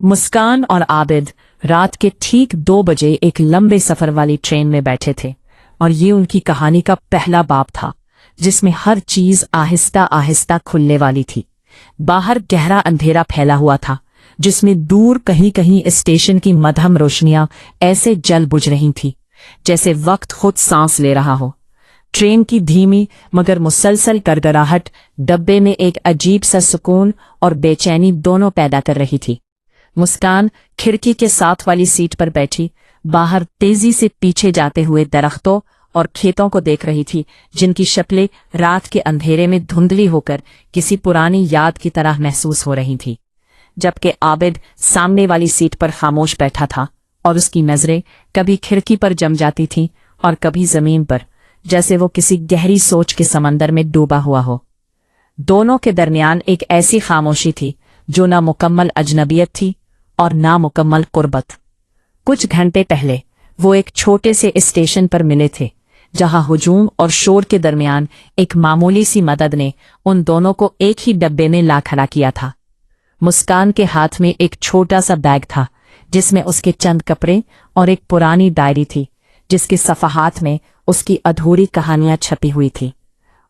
मुस्कान और आबिद रात के ठीक 2 बजे एक लंबे सफर वाली ट्रेन में बैठे थे और ये उनकी कहानी का पहला बाब था जिसमें हर चीज आहिस्ता आहिस्ता खुलने वाली थी। बाहर गहरा अंधेरा फैला हुआ था जिसमें दूर कहीं कहीं स्टेशन की मध्यम रोशनियां ऐसे जल बुझ रही थी जैसे वक्त खुद सांस ले रहा हो। ट्रेन की धीमी मगर मुसलसल गड़गड़ाहट डब्बे में एक अजीब सा सुकून और बेचैनी दोनों पैदा कर रही थी। मुस्कान खिड़की के साथ वाली सीट पर बैठी बाहर तेजी से पीछे जाते हुए दरख्तों और खेतों को देख रही थी जिनकी शक्लें रात के अंधेरे में धुंधली होकर किसी पुरानी याद की तरह महसूस हो रही थी। जबकि आबिद सामने वाली सीट पर खामोश बैठा था और उसकी नजरें कभी खिड़की पर जम जाती थीं और कभी जमीन पर, जैसे वो किसी गहरी सोच के समंदर में डूबा हुआ हो। दोनों के दरमियान एक ऐसी खामोशी थी जो ना मुकम्मल अजनबियत थी और ना मुकम्मल कुर्बत। कुछ घंटे पहले वो एक छोटे से स्टेशन पर मिले थे जहां हुजूम और शोर के दरमियान एक मामूली सी मदद ने उन दोनों को एक ही डब्बे में ला खड़ा किया था। मुस्कान के हाथ में एक छोटा सा बैग था जिसमें उसके चंद कपड़े और एक पुरानी डायरी थी जिसके सफ़हात में उसकी अधूरी कहानियां छपी हुई थी।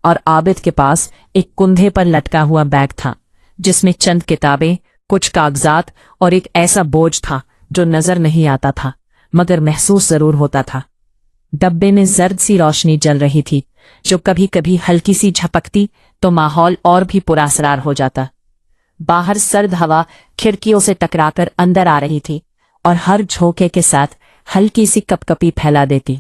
और आबिद के पास एक कुंधे पर लटका हुआ बैग था जिसमें चंद किताबें, कुछ कागजात और एक ऐसा बोझ था जो नजर नहीं आता था मगर महसूस जरूर होता था। डब्बे में जर्द सी रोशनी जल रही थी जो कभी कभी हल्की सी झपकती तो माहौल और भी पुरअसरार हो जाता। बाहर सर्द हवा खिड़कियों से टकराकर अंदर आ रही थी और हर झोंके के साथ हल्की सी कपकपी फैला देती।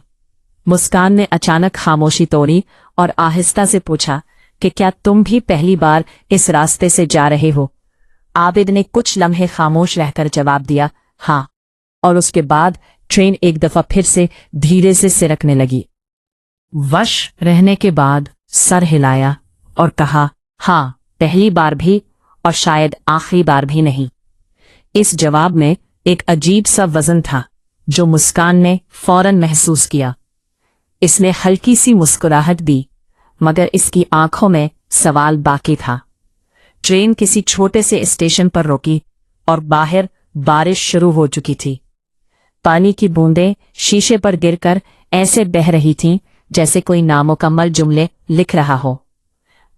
मुस्कान ने अचानक खामोशी तोड़ी और आहिस्ता से पूछा कि क्या तुम भी पहली बार इस रास्ते से जा रहे हो? आबिद ने कुछ लम्हे खामोश रहकर जवाब दिया, हाँ। और उसके बाद ट्रेन एक दफा फिर से धीरे से सिरकने लगी। वश रहने के बाद सर हिलाया और कहा, हाँ, पहली बार भी और शायद आखिरी बार भी नहीं। इस जवाब में एक अजीब सा वजन था जो मुस्कान ने फौरन महसूस किया। इसने हल्की सी मुस्कुराहट दी मगर इसकी आंखों में सवाल बाकी था। ट्रेन किसी छोटे से स्टेशन पर रुकी और बाहर बारिश शुरू हो चुकी थी। पानी की बूंदें शीशे पर गिरकर ऐसे बह रही थीं जैसे कोई नामुकम्मल जुमले लिख रहा हो।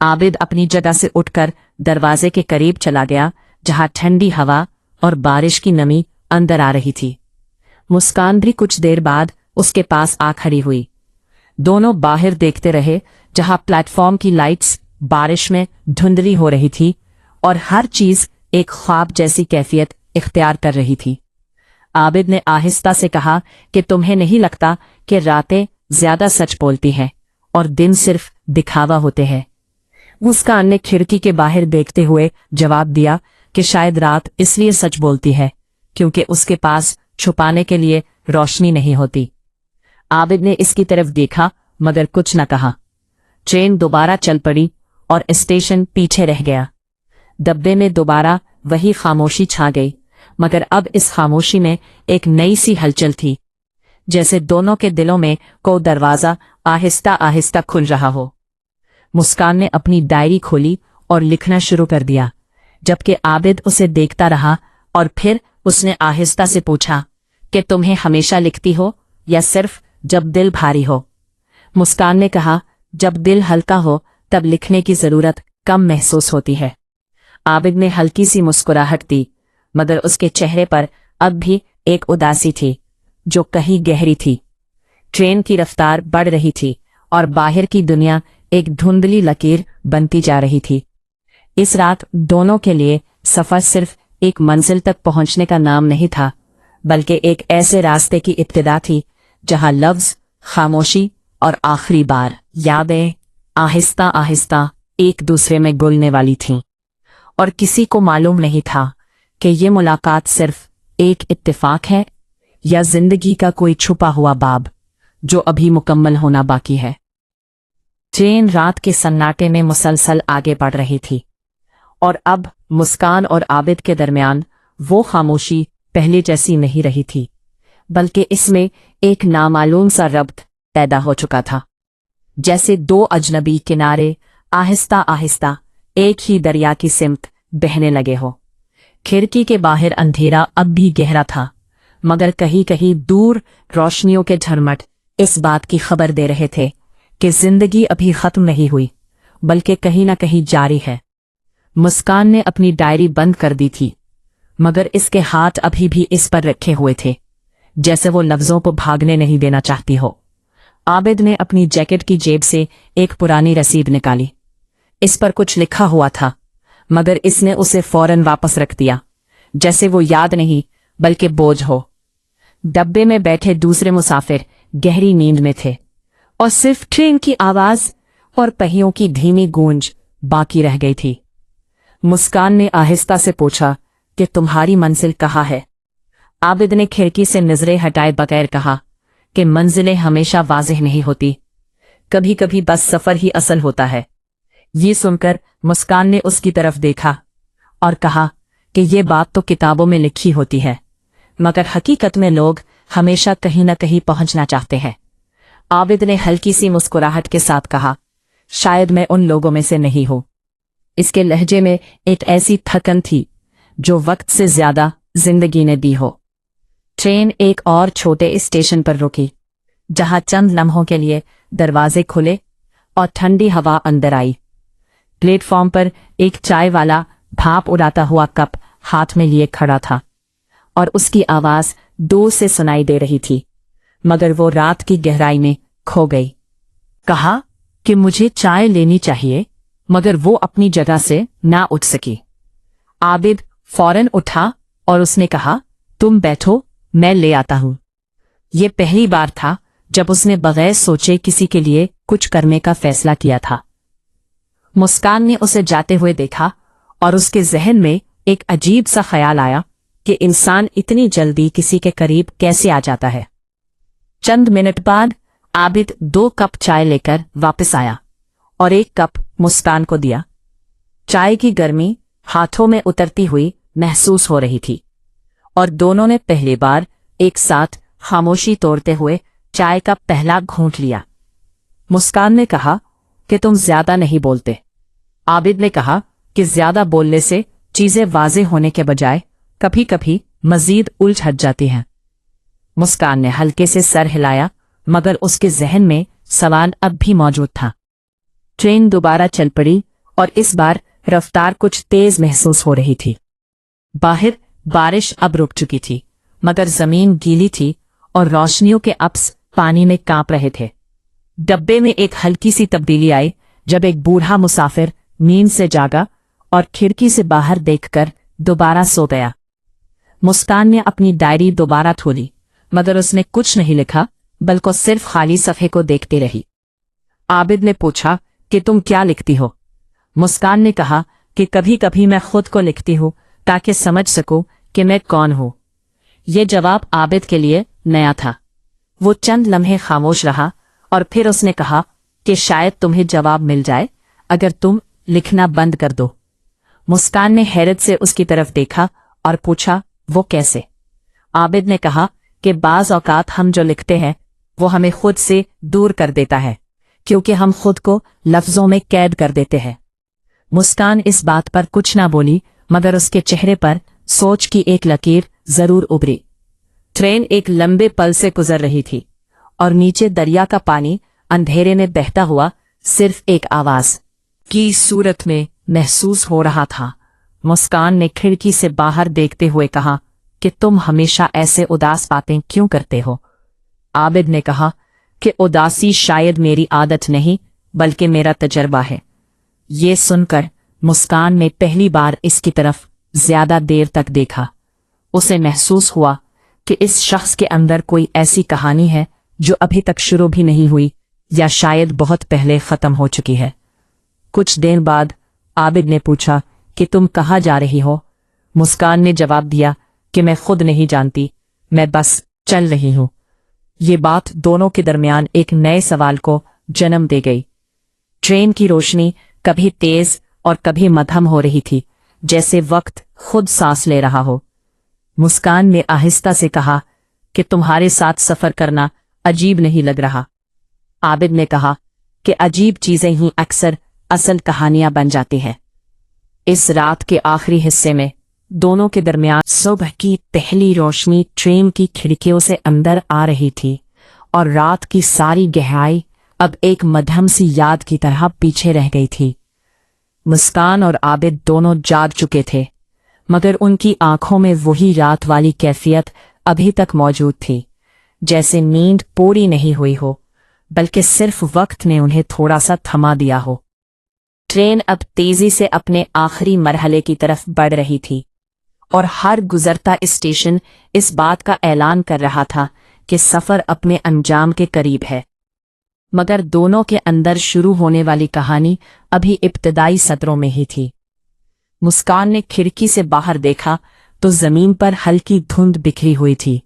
आबिद अपनी जगह से उठकर दरवाजे के करीब चला गया जहां ठंडी हवा और बारिश की नमी अंदर आ रही थी। मुस्कान भी कुछ देर बाद उसके पास आ खड़ी हुई। दोनों बाहर देखते रहे जहां प्लेटफॉर्म की लाइट्स बारिश में धुंधली हो रही थी और हर चीज एक ख्वाब जैसी कैफियत इख्तियार कर रही थी। आबिद ने आहिस्ता से कहा कि तुम्हें नहीं लगता कि रातें ज्यादा सच बोलती हैं और दिन सिर्फ दिखावा होते हैं? मुस्कान ने खिड़की के बाहर देखते हुए जवाब दिया कि शायद रात इसलिए सच बोलती है क्योंकि उसके पास छुपाने के लिए रोशनी नहीं होती। आबिद ने इसकी तरफ देखा मगर कुछ न कहा। ट्रेन दोबारा चल पड़ी और स्टेशन पीछे रह गया। डब्बे में दोबारा वही खामोशी छा गई मगर अब इस खामोशी में एक नई सी हलचल थी, जैसे दोनों के दिलों में कोई दरवाजा आहिस्ता आहिस्ता खुल रहा हो। मुस्कान ने अपनी डायरी खोली और लिखना शुरू कर दिया जबकि आबिद उसे देखता रहा और फिर उसने आहिस्ता से पूछा कि तुम्हें हमेशा लिखती हो या सिर्फ जब दिल भारी हो? मुस्कान ने कहा, जब दिल हल्का हो तब लिखने की जरूरत कम महसूस होती है। आबिद ने हल्की सी मुस्कुराहट दी मगर उसके चेहरे पर अब भी एक उदासी थी जो कहीं गहरी थी। ट्रेन की रफ्तार बढ़ रही थी और बाहर की दुनिया एक धुंधली लकीर बनती जा रही थी। इस रात दोनों के लिए सफर सिर्फ एक मंजिल तक पहुंचने का नाम नहीं था बल्कि एक ऐसे रास्ते की इब्तिदा थी जहां लफ्ज, खामोशी और आखिरी बार यादें आहिस्ता आहिस्ता एक दूसरे में घुलने वाली थीं। और किसी को मालूम नहीं था कि ये मुलाकात सिर्फ एक इत्तेफाक है या जिंदगी का कोई छुपा हुआ बाब जो अभी मुकम्मल होना बाकी है। ट्रेन रात के सन्नाटे में मुसलसल आगे बढ़ रही थी और अब मुस्कान और आबिद के दरमियान वो खामोशी पहले जैसी नहीं रही थी बल्कि इसमें एक नामालूम सा रब्त पैदा हो चुका था, जैसे दो अजनबी किनारे आहिस्ता आहिस्ता एक ही दरिया की सिमत बहने लगे हो। खिड़की के बाहर अंधेरा अब भी गहरा था, मगर कहीं कहीं दूर रोशनियों के झरमट इस बात की खबर दे रहे थे कि जिंदगी अभी खत्म नहीं हुई, बल्कि कहीं न कहीं जारी है। मुस्कान ने अपनी डायरी बंद कर दी थी, मगर इसके हाथ अभी भी इस पर रखे हुए थे, जैसे वो लफ्जों को भागने नहीं देना चाहती हो। आबिद ने अपनी जैकेट की जेब से एक पुरानी रसीद निकाली। इस पर कुछ लिखा हुआ था, मगर इसने उसे फौरन वापस रख दिया, जैसे वो याद नहीं बल्कि बोझ हो। डब्बे में बैठे दूसरे मुसाफिर गहरी नींद में थे और सिर्फ ट्रेन की आवाज और पहियों की धीमी गूंज बाकी रह गई थी। मुस्कान ने आहिस्ता से पूछा कि तुम्हारी मंजिल कहाँ है? आबिद ने खिड़की से नजरें हटाए बगैर कहा कि मंजिलें हमेशा वाज़ेह नहीं होती, कभी कभी बस सफर ही असल होता है। ये सुनकर मुस्कान ने उसकी तरफ देखा और कहा कि ये बात तो किताबों में लिखी होती है, मगर हकीकत में लोग हमेशा कहीं न कहीं पहुंचना चाहते हैं। आबिद ने हल्की सी मुस्कुराहट के साथ कहा, शायद मैं उन लोगों में से नहीं हूं। इसके लहजे में एक ऐसी थकन थी जो वक्त से ज्यादा जिंदगी ने दी हो। ट्रेन एक और छोटे स्टेशन पर रुकी, जहां चंद लम्हों के लिए दरवाजे खुले और ठंडी हवा अंदर आई। प्लेटफॉर्म पर एक चाय वाला भाप उड़ाता हुआ कप हाथ में लिए खड़ा था और उसकी आवाज दूर से सुनाई दे रही थी, मगर वो रात की गहराई में खो गई। कहा कि मुझे चाय लेनी चाहिए, मगर वो अपनी जगह से ना उठ सकी। आबिद फौरन उठा और उसने कहा, तुम बैठो, मैं ले आता हूं। ये पहली बार था जब उसने बगैर सोचे किसी के लिए कुछ करने का फैसला किया था। मुस्कान ने उसे जाते हुए देखा और उसके जहन में एक अजीब सा ख्याल आया कि इंसान इतनी जल्दी किसी के करीब कैसे आ जाता है। चंद मिनट बाद आबिद 2 कप चाय लेकर वापस आया और एक कप मुस्कान को दिया। चाय की गर्मी हाथों में उतरती हुई महसूस हो रही थी और दोनों ने पहली बार एक साथ खामोशी तोड़ते हुए चाय का पहला घूंट लिया। मुस्कान ने कहा कि तुम ज्यादा नहीं बोलते। आबिद ने कहा कि ज्यादा बोलने से चीजें वाज़ेह होने के बजाय कभी कभी मजीद उलझ जाती हैं। मुस्कान ने हल्के से सर हिलाया, मगर उसके जहन में सवाल अब भी मौजूद था। ट्रेन दोबारा चल पड़ी और इस बार रफ्तार कुछ तेज महसूस हो रही थी। बाहर बारिश अब रुक चुकी थी, मगर जमीन गीली थी और रोशनियों के अप्स पानी में कांप रहे थे। डब्बे में एक हल्की सी तब्दीली आई जब एक बूढ़ा मुसाफिर नींद से जागा और खिड़की से बाहर देखकर दोबारा सो गया। मुस्कान ने अपनी डायरी दोबारा खोली, मगर उसने कुछ नहीं लिखा, बल्कि सिर्फ खाली सफ़े को देखती रही। आबिद ने पूछा कि तुम क्या लिखती हो? मुस्कान ने कहा कि कभी कभी मैं खुद को लिखती हूँ ताकि समझ सकूं कि मैं कौन हूं। ये जवाब आबिद के लिए नया था। वो चंद लम्हे खामोश रहा और फिर उसने कहा कि शायद तुम्हें जवाब मिल जाए अगर तुम लिखना बंद कर दो। मुस्कान ने हैरत से उसकी तरफ देखा और पूछा, वो कैसे? आबिद ने कहा कि बाज औकात हम जो लिखते हैं वो हमें खुद से दूर कर देता है, क्योंकि हम खुद को लफ्जों में कैद कर देते हैं। मुस्कान इस बात पर कुछ ना बोली, मगर उसके चेहरे पर सोच की एक लकीर जरूर उभरी। ट्रेन एक लंबे पल से गुजर रही थी और नीचे दरिया का पानी अंधेरे में बहता हुआ सिर्फ एक आवाज की सूरत में महसूस हो रहा था। मुस्कान ने खिड़की से बाहर देखते हुए कहा कि तुम हमेशा ऐसे उदास बातें क्यों करते हो? आबिद ने कहा कि उदासी शायद मेरी आदत नहीं बल्कि मेरा तजर्बा है। ये सुनकर मुस्कान ने पहली बार इसकी तरफ ज्यादा देर तक देखा। उसे महसूस हुआ कि इस शख्स के अंदर कोई ऐसी कहानी है जो अभी तक शुरू भी नहीं हुई या शायद बहुत पहले खत्म हो चुकी है। कुछ देर बाद आबिद ने पूछा कि तुम कहाँ जा रही हो? मुस्कान ने जवाब दिया कि मैं खुद नहीं जानती, मैं बस चल रही हूं। ये बात दोनों के दरमियान एक नए सवाल को जन्म दे गई। ट्रेन की रोशनी कभी तेज और कभी मध्यम हो रही थी, जैसे वक्त खुद सांस ले रहा हो। मुस्कान ने आहिस्ता से कहा कि तुम्हारे साथ सफर करना अजीब नहीं लग रहा। आबिद ने कहा कि अजीब चीजें ही अक्सर असल कहानियां बन जाती हैं। इस रात के आखिरी हिस्से में दोनों के दरमियान सुबह की पहली रोशनी ट्रेन की खिड़कियों से अंदर आ रही थी और रात की सारी गहराई अब एक मध्यम सी याद की तरह पीछे रह गई थी। मुस्कान और आबिद दोनों जाग चुके थे, मगर उनकी आंखों में वही रात वाली कैफियत अभी तक मौजूद थी, जैसे नींद पूरी नहीं हुई हो, बल्कि सिर्फ वक्त ने उन्हें थोड़ा सा थमा दिया हो। ट्रेन अब तेजी से अपने आखिरी मरहले की तरफ बढ़ रही थी और हर गुजरता स्टेशन इस बात का ऐलान कर रहा था कि सफर अपने अंजाम के करीब है। मगर दोनों के अंदर शुरू होने वाली कहानी अभी इब्तदाई सत्रों में ही थी। मुस्कान ने खिड़की से बाहर देखा तो जमीन पर हल्की धुंध बिखरी हुई थी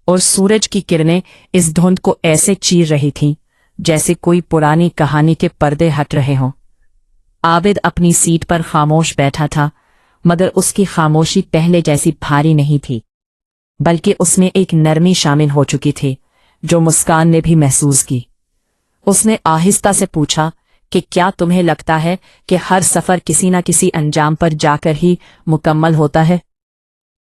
और सूरज की किरणें इस धुंध को ऐसे चीर रही थीं जैसे कोई पुरानी कहानी के पर्दे हट रहे हों। आबिद अपनी सीट पर खामोश बैठा था, मगर उसकी खामोशी पहले जैसी भारी नहीं थी, बल्कि उसमें एक नरमी शामिल हो चुकी थी जो मुस्कान ने भी महसूस की। उसने आहिस्ता से पूछा कि क्या तुम्हें लगता है कि हर सफर किसी न किसी अंजाम पर जाकर ही मुकम्मल होता है?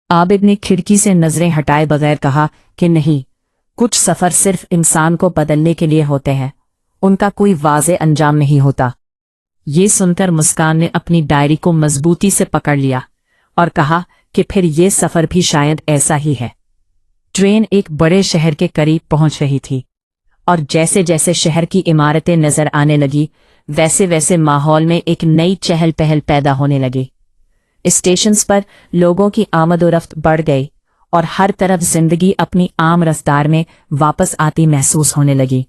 आबिद ने खिड़की से नजरें हटाए बगैर कहा कि नहीं, कुछ सफर सिर्फ इंसान को बदलने के लिए होते हैं, उनका कोई वाज़े अंजाम नहीं होता। ये सुनकर मुस्कान ने अपनी डायरी को मजबूती से पकड़ लिया और कहा कि फिर ये सफर भी शायद ऐसा ही है। ट्रेन एक बड़े शहर के करीब पहुंच रही थी और जैसे जैसे शहर की इमारतें नजर आने लगी, वैसे वैसे माहौल में एक नई चहल पहल पैदा होने लगी। स्टेशंस पर लोगों की आमदोरफ्त बढ़ गई और हर तरफ जिंदगी अपनी आम रफ्तार में वापस आती महसूस होने लगी।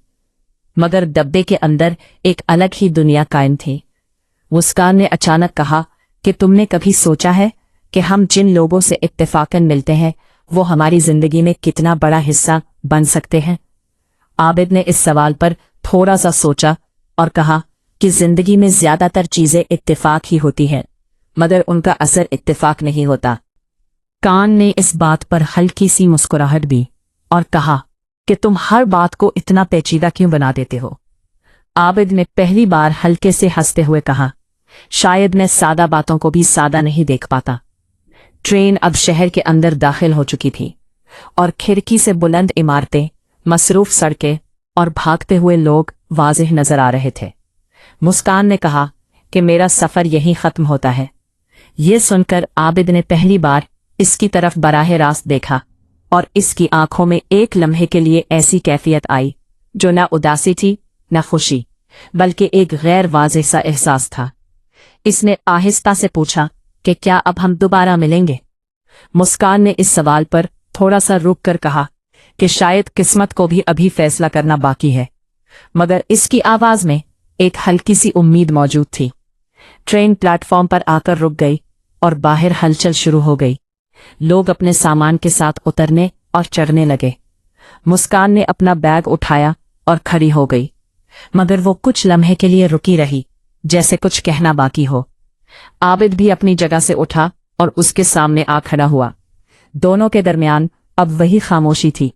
मगर डब्बे के अंदर एक अलग ही दुनिया कायम थी। मुस्कान ने अचानक कहा कि तुमने कभी सोचा है कि हम जिन लोगों से इत्तेफाकन मिलते हैं वो हमारी जिंदगी में कितना बड़ा हिस्सा बन सकते हैं? आबिद ने इस सवाल पर थोड़ा सा सोचा और कहा कि जिंदगी में ज्यादातर चीजें इत्तेफाक ही होती हैं, मगर उनका असर इत्तेफाक नहीं होता। कान ने इस बात पर हल्की सी मुस्कुराहट दी और कहा कि तुम हर बात को इतना पेचीदा क्यों बना देते हो? आबिद ने पहली बार हल्के से हंसते हुए कहा, शायद मैं सादा बातों को भी सादा नहीं देख पाता। ट्रेन अब शहर के अंदर दाखिल हो चुकी थी और खिड़की से बुलंद इमारतें, मसरूफ सड़कें और भागते हुए लोग वाज़ेह नजर आ रहे थे। मुस्कान ने कहा कि मेरा सफर यहीं खत्म होता है। ये सुनकर आबिद ने पहली बार इसकी तरफ बराह रास्त देखा और इसकी आंखों में एक लम्हे के लिए ऐसी कैफियत आई जो न उदासी थी न खुशी, बल्कि एक गैर वाज़ेह सा एहसास था। इसने आहिस्ता से पूछा कि क्या अब हम दोबारा मिलेंगे? मुस्कान ने इस सवाल पर थोड़ा सा रुक कर कहा कि शायद किस्मत को भी अभी फैसला करना बाकी है, मगर इसकी आवाज में एक हल्की सी उम्मीद मौजूद थी। ट्रेन प्लेटफॉर्म पर आकर रुक गई और बाहर हलचल शुरू हो गई। लोग अपने सामान के साथ उतरने और चढ़ने लगे। मुस्कान ने अपना बैग उठाया और खड़ी हो गई, मगर वो कुछ लम्हे के लिए रुकी रही, जैसे कुछ कहना बाकी हो। आबिद भी अपनी जगह से उठा और उसके सामने आ खड़ा हुआ। दोनों के दरमियान अब वही खामोशी थी,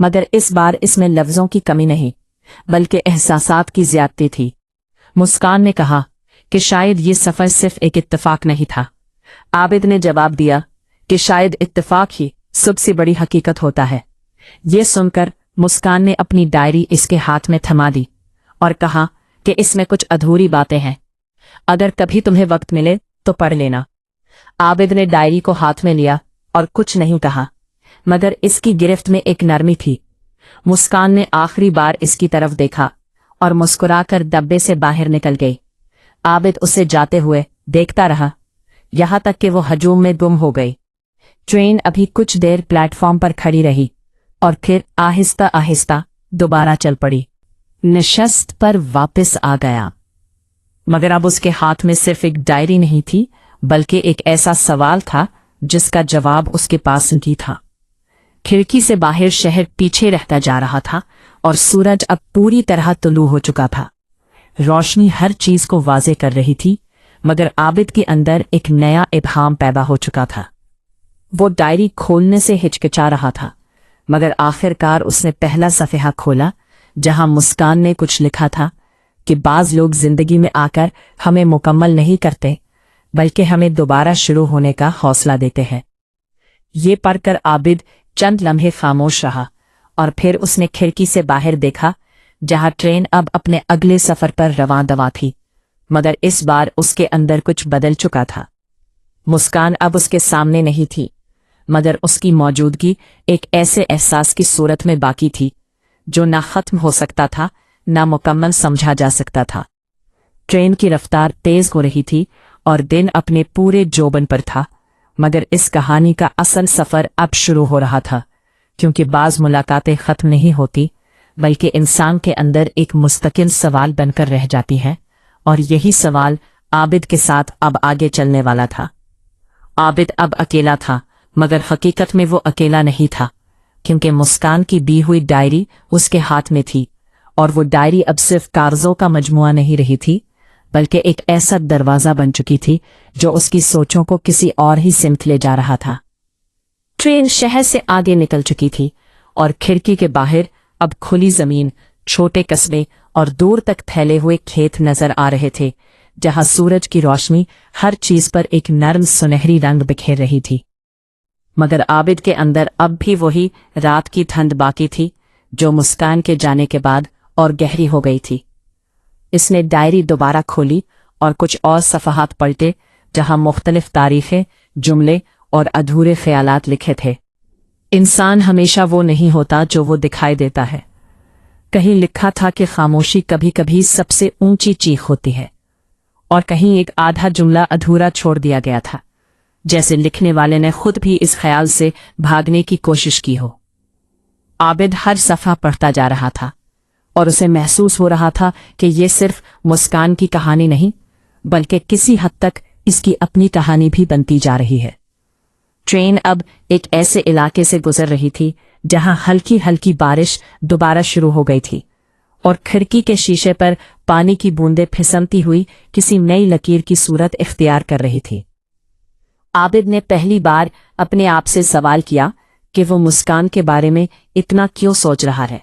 मगर इस बार इसमें लफ्जों की कमी नहीं, बल्कि एहसासात की ज्यादती थी। मुस्कान ने कहा कि शायद ये सफर सिर्फ एक इत्तेफाक नहीं था। आबिद ने जवाब दिया कि शायद इत्तेफाक ही सबसे बड़ी हकीकत होता है। ये सुनकर मुस्कान ने अपनी डायरी इसके हाथ में थमा दी और कहा कि इसमें कुछ अधूरी बातें हैं, अगर कभी तुम्हें वक्त मिले तो पढ़ लेना। आबिद ने डायरी को हाथ में लिया और कुछ नहीं कहा, मगर इसकी गिरफ्त में एक नरमी थी। मुस्कान ने आखिरी बार इसकी तरफ देखा और मुस्कुराकर डब्बे से बाहर निकल गई। आबिद उसे जाते हुए देखता रहा, यहां तक कि वो हजूम में गुम हो गई। ट्रेन अभी कुछ देर प्लेटफॉर्म पर खड़ी रही और फिर आहिस्ता आहिस्ता दोबारा चल पड़ी। नशस्त पर वापस आ गया, मगर अब उसके हाथ में सिर्फ एक डायरी नहीं थी, बल्कि एक ऐसा सवाल था जिसका जवाब उसके पास नहीं था। खिड़की से बाहर शहर पीछे रहता जा रहा था और सूरज अब पूरी तरह तुलू हो चुका था। रोशनी हर चीज को वाज़े कर रही थी, मगर आबिद के अंदर एक नया इब्हाम पैदा हो चुका था। वो डायरी खोलने से हिचकिचा रहा था, मगर आखिरकार उसने पहला सफ़ेहा खोला, जहां मुस्कान ने कुछ लिखा था कि बाज लोग जिंदगी में आकर हमें मुकम्मल नहीं करते, बल्कि हमें दोबारा शुरू होने का हौसला देते हैं। ये पढ़कर आबिद चंद लम्हे खामोश रहा और फिर उसने खिड़की से बाहर देखा, जहां ट्रेन अब अपने अगले सफर पर रवां दवा थी। मगर इस बार उसके अंदर कुछ बदल चुका था। मुस्कान अब उसके सामने नहीं थी, मगर उसकी मौजूदगी एक ऐसे एहसास की सूरत में बाकी थी जो ना खत्म हो सकता था, ना मुकम्मल समझा जा सकता था। ट्रेन की रफ्तार तेज हो रही थी और दिन अपने पूरे जोबन पर था, मगर इस कहानी का असल सफर अब शुरू हो रहा था, क्योंकि बाज मुलाकातें खत्म नहीं होती, बल्कि इंसान के अंदर एक मुस्तकिल सवाल बनकर रह जाती है, और यही सवाल आबिद के साथ अब आगे चलने वाला था। आबिद अब अकेला था, मगर हकीकत में वो अकेला नहीं था, क्योंकि मुस्कान की दी हुई डायरी उसके हाथ में थी, और वो डायरी अब सिर्फ कागजों का मजमुआ नहीं रही थी, बल्कि एक ऐसा दरवाजा बन चुकी थी जो उसकी सोचों को किसी और ही सिमत ले जा रहा था। ट्रेन शहर से आगे निकल चुकी थी और खिड़की के बाहर अब खुली जमीन, छोटे कस्बे और दूर तक फैले हुए खेत नजर आ रहे थे, जहां सूरज की रोशनी हर चीज पर एक नर्म सुनहरी रंग बिखेर रही थी। मगर आबिद के अंदर अब भी वही रात की ठंड बाकी थी, जो मुस्कान के जाने के बाद और गहरी हो गई थी। इसने डायरी दोबारा खोली और कुछ और सफ़हात पलटे, जहां मुख्तलिफ तारीखें, जुमले और अधूरे ख्यालात लिखे थे। इंसान हमेशा वो नहीं होता जो वो दिखाई देता है। कहीं लिखा था कि खामोशी कभी कभी सबसे ऊंची चीख होती है, और कहीं एक आधा जुमला अधूरा छोड़ दिया गया था, जैसे लिखने वाले ने खुद भी इस ख्याल से भागने की कोशिश की हो। आबिद हर सफ़ा पढ़ता जा रहा था और उसे महसूस हो रहा था कि ये सिर्फ मुस्कान की कहानी नहीं, बल्कि किसी हद तक इसकी अपनी कहानी भी बनती जा रही है। ट्रेन अब एक ऐसे इलाके से गुजर रही थी जहां हल्की हल्की बारिश दोबारा शुरू हो गई थी, और खिड़की के शीशे पर पानी की बूंदें फिसलती हुई किसी नई लकीर की सूरत इख्तियार कर रही थी। आबिद ने पहली बार अपने आप से सवाल किया कि वो मुस्कान के बारे में इतना क्यों सोच रहा है,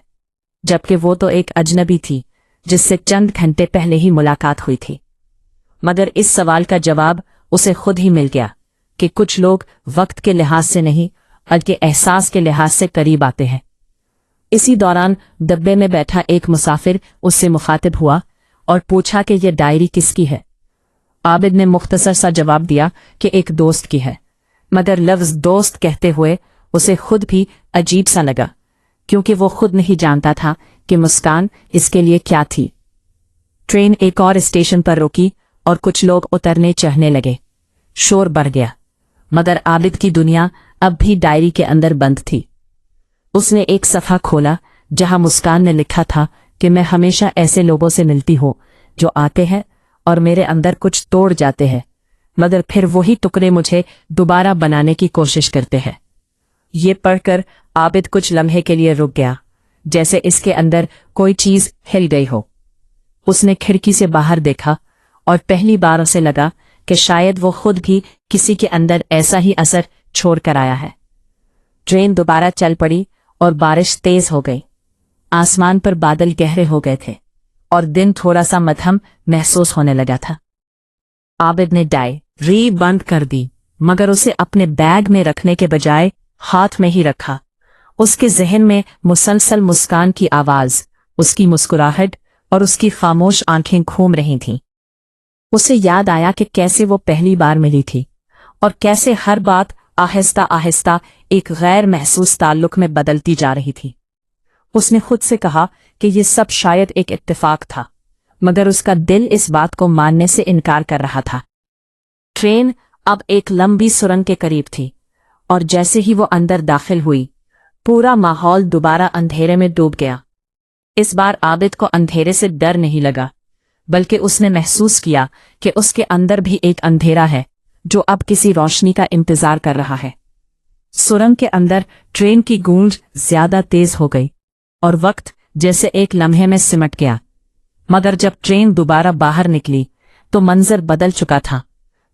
जबकि वो तो एक अजनबी थी जिससे चंद घंटे पहले ही मुलाकात हुई थी। मगर इस सवाल का जवाब उसे खुद ही मिल गया कि कुछ लोग वक्त के लिहाज से नहीं, बल्कि एहसास के लिहाज से करीब आते हैं। इसी दौरान डब्बे में बैठा एक मुसाफिर उससे मुखातिब हुआ और पूछा कि यह डायरी किसकी है। आबिद ने मुख्तसर सा जवाब दिया कि एक दोस्त की है, मगर लफ्ज दोस्त कहते हुए उसे खुद भी अजीब सा लगा, क्योंकि वो खुद नहीं जानता था कि मुस्कान इसके लिए क्या थी। ट्रेन एक और स्टेशन पर रुकी और कुछ लोग उतरने चढ़ने लगे। शोर बढ़ गया, मगर आबिद की दुनिया अब भी डायरी के अंदर बंद थी। उसने एक सफ़ा खोला जहां मुस्कान ने लिखा था कि मैं हमेशा ऐसे लोगों से मिलती हूँ जो आते हैं और मेरे अंदर कुछ तोड़ जाते हैं, मगर फिर वही टुकड़े मुझे दोबारा बनाने की कोशिश करते हैं। ये पढ़कर आबिद कुछ लम्हे के लिए रुक गया, जैसे इसके अंदर कोई चीज हिल गई हो। उसने खिड़की से बाहर देखा और पहली बार उसे लगा कि शायद वो खुद भी किसी के अंदर ऐसा ही असर छोड़ कर आया है। ट्रेन दोबारा चल पड़ी और बारिश तेज हो गई। आसमान पर बादल गहरे हो गए थे और दिन थोड़ा सा मध्यम महसूस होने लगा था। आबिद ने डायरी बंद कर दी, मगर उसे अपने बैग में रखने के बजाय हाथ में ही रखा। उसके जहन में मुसलसल मुस्कान की आवाज, उसकी मुस्कुराहट और उसकी खामोश आंखें घूम रही थीं। उसे याद आया कि कैसे वो पहली बार मिली थी और कैसे हर बात आहिस्ता आहिस्ता एक गैर महसूस ताल्लुक में बदलती जा रही थी। उसने खुद से कहा कि ये सब शायद एक इत्तेफाक था, मगर उसका दिल इस बात को मानने से इनकार कर रहा था। ट्रेन अब एक लंबी सुरंग के करीब थी, और जैसे ही वो अंदर दाखिल हुई, पूरा माहौल दोबारा अंधेरे में डूब गया। इस बार आबिद को अंधेरे से डर नहीं लगा, बल्कि उसने महसूस किया कि उसके अंदर भी एक अंधेरा है जो अब किसी रोशनी का इंतजार कर रहा है। सुरंग के अंदर ट्रेन की गूंज ज्यादा तेज हो गई और वक्त जैसे एक लम्हे में सिमट गया। मगर जब ट्रेन दोबारा बाहर निकली तो मंजर बदल चुका था।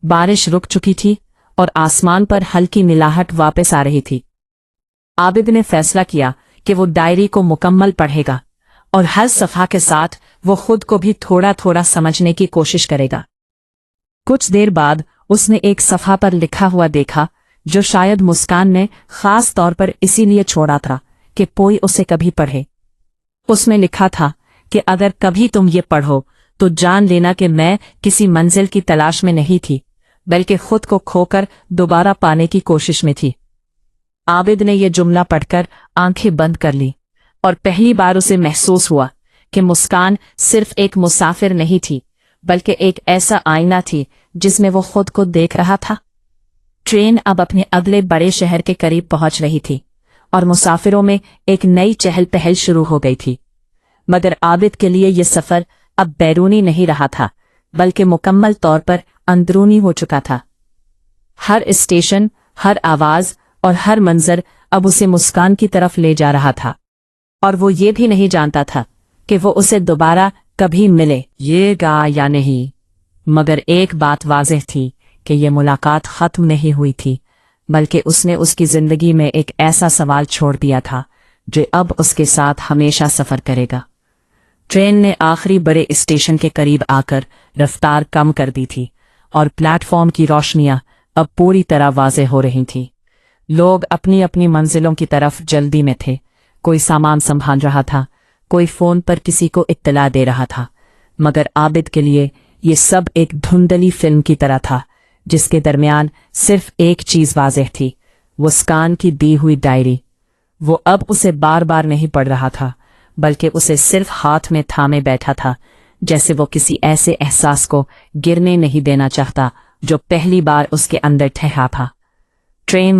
बारिश रुक चुकी थी और आसमान पर हल्की नीलाहट वापस आ रही थी। आबिद ने फैसला किया कि वो डायरी को मुकम्मल पढ़ेगा और हर सफ़ा के साथ वो खुद को भी थोड़ा थोड़ा समझने की कोशिश करेगा। कुछ देर बाद उसने एक सफ़ा पर लिखा हुआ देखा जो शायद मुस्कान ने खास तौर पर इसीलिए छोड़ा था कि कोई उसे कभी पढ़े। उसमें लिखा था कि अगर कभी तुम ये पढ़ो तो जान लेना कि मैं किसी मंजिल की तलाश में नहीं थी, बल्कि खुद को खोकर दोबारा पाने की कोशिश में थी। आबिद ने यह जुमला पढ़कर आंखें बंद कर ली और पहली बार उसे महसूस हुआ कि मुस्कान सिर्फ एक मुसाफिर नहीं थी, बल्कि एक ऐसा आईना थी जिसमें वो खुद को देख रहा था। ट्रेन अब अपने अगले बड़े शहर के करीब पहुंच रही थी और मुसाफिरों में एक नई चहल पहल शुरू हो गई थी। मगर आबिद के लिए यह सफर अब बैरूनी नहीं रहा था, बल्कि मुकम्मल तौर पर अंदरूनी हो चुका था। हर स्टेशन, हर आवाज और हर मंजर अब उसे मुस्कान की तरफ ले जा रहा था, और वो ये भी नहीं जानता था कि वो उसे दोबारा कभी मिले ये गा या नहीं। मगर एक बात वाज़ेह थी कि ये मुलाकात खत्म नहीं हुई थी, बल्कि उसने उसकी जिंदगी में एक ऐसा सवाल छोड़ दिया था जो अब उसके साथ हमेशा सफर करेगा। ट्रेन ने आखिरी बड़े स्टेशन के करीब आकर रफ्तार कम कर दी थी और प्लेटफॉर्म की रोशनियां अब पूरी तरह वाज़ेह हो रही थीं। लोग अपनी अपनी मंजिलों की तरफ जल्दी में थे। कोई सामान संभाल रहा था, कोई फोन पर किसी को इत्तला दे रहा था, मगर आबिद के लिए ये सब एक धुंधली फिल्म की तरह था जिसके दरमियान सिर्फ एक चीज वाज़ेह थी, मुस्कान की दी हुई डायरी। वो अब उसे बार बार नहीं पढ़ रहा था, बल्कि उसे सिर्फ हाथ में थामे बैठा था, जैसे वो किसी ऐसे एहसास को गिरने नहीं देना चाहता जो पहली बार उसके अंदर ठहरा था। ट्रेन